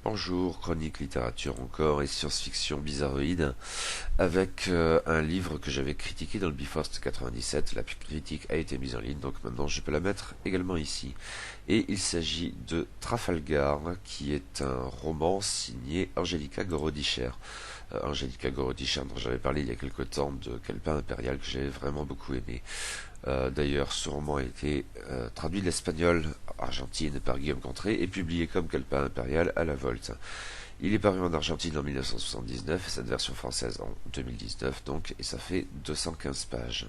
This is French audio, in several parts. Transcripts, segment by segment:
Bonjour, chronique littérature encore et science-fiction bizarroïde avec un livre que j'avais critiqué dans le Bifrost 97. La critique a été mise en ligne, donc maintenant je peux la mettre également ici. Et il s'agit de Trafalgar, qui est un roman signé Angelica Gorodischer. Angelica Gorodischer, dont j'avais parlé il y a quelque temps, de Calepin impérial, que j'avais vraiment beaucoup aimé. D'ailleurs, ce roman a été traduit de l'espagnol Argentine par Guillaume Contré et publié comme Calepin impérial à la Volte. Il est paru en Argentine en 1979 et cette version française en 2019 donc, et ça fait 215 pages.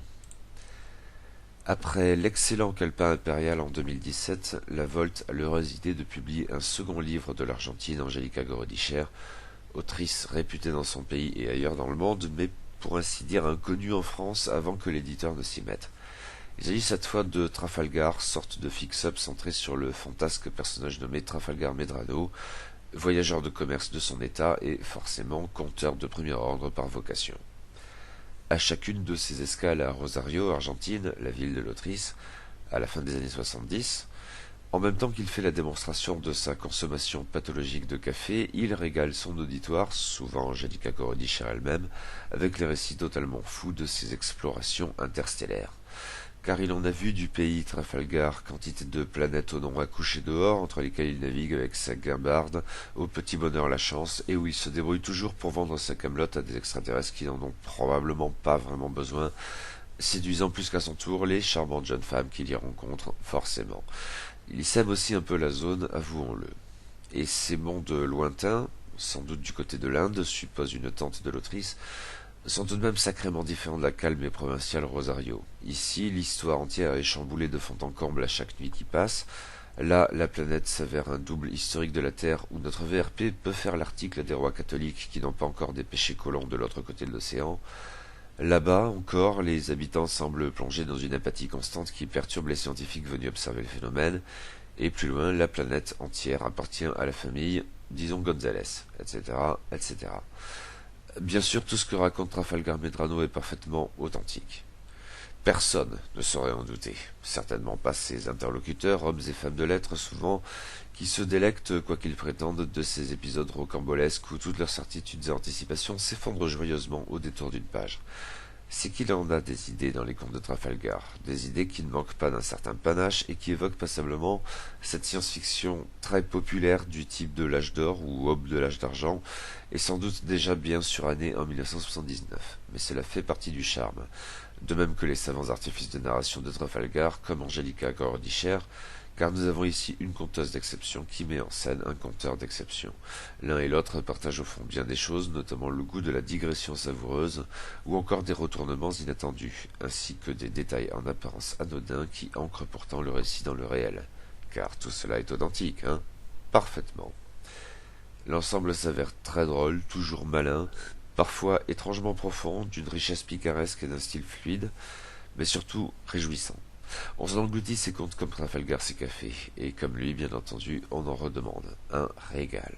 Après l'excellent Calepin impérial en 2017, la Volte a l'heureuse idée de publier un second livre de l'Argentine, Angelica Gorodischer, autrice réputée dans son pays et ailleurs dans le monde, mais pour ainsi dire inconnue en France avant que l'éditeur ne s'y mette. Il s'agit cette fois de Trafalgar, sorte de fix-up centré sur le fantasque personnage nommé Trafalgar Medrano, voyageur de commerce de son état et forcément conteur de premier ordre par vocation. À chacune de ses escales à Rosario, Argentine, la ville de l'autrice, à la fin des années 70, en même temps qu'il fait la démonstration de sa consommation pathologique de café, il régale son auditoire, souvent Angelica Gorodischer elle-même, avec les récits totalement fous de ses explorations interstellaires. Car il en a vu du pays Trafalgar, quantité de planètes au nom à coucher dehors, entre lesquelles il navigue avec sa guimbarde, au petit bonheur la chance, et où il se débrouille toujours pour vendre sa camelote à des extraterrestres qui n'en ont probablement pas vraiment besoin, séduisant plus qu'à son tour les charmantes jeunes femmes qu'il y rencontre, forcément. Il sème aussi un peu la zone, avouons-le. Et ces mondes lointains, sans doute du côté de l'Inde, suppose une tante de l'autrice, sont tout de même sacrément différents de la calme et provinciale Rosario. Ici, l'histoire entière est chamboulée de fond en comble à chaque nuit qui passe. Là, la planète s'avère un double historique de la Terre où notre VRP peut faire l'article des rois catholiques qui n'ont pas encore dépêché Colomb de l'autre côté de l'océan. Là-bas, encore, les habitants semblent plongés dans une apathie constante qui perturbe les scientifiques venus observer le phénomène. Et plus loin, la planète entière appartient à la famille, disons González, etc., etc. Bien sûr, tout ce que raconte Trafalgar Medrano est parfaitement authentique. Personne ne saurait en douter. Certainement pas ses interlocuteurs, hommes et femmes de lettres souvent, qui se délectent, quoi qu'ils prétendent, de ces épisodes rocambolesques où toutes leurs certitudes et anticipations s'effondrent joyeusement au détour d'une page. C'est qu'il en a des idées dans les contes de Trafalgar, des idées qui ne manquent pas d'un certain panache et qui évoquent passablement cette science-fiction très populaire du type de l'âge d'or ou aube de l'âge d'argent, et sans doute déjà bien surannée en 1979, mais cela fait partie du charme. De même que les savants artifices de narration de Trafalgar, comme Angelica Gorodischer, car nous avons ici une conteuse d'exception qui met en scène un conteur d'exception. L'un et l'autre partagent au fond bien des choses, notamment le goût de la digression savoureuse, ou encore des retournements inattendus, ainsi que des détails en apparence anodins qui ancrent pourtant le récit dans le réel. Car tout cela est authentique, hein? Parfaitement. L'ensemble s'avère très drôle, toujours malin, parfois étrangement profond, d'une richesse picaresque et d'un style fluide, mais surtout réjouissant. On s'en engloutit ses contes comme Trafalgar ses cafés, et comme lui, bien entendu, on en redemande. Un régal.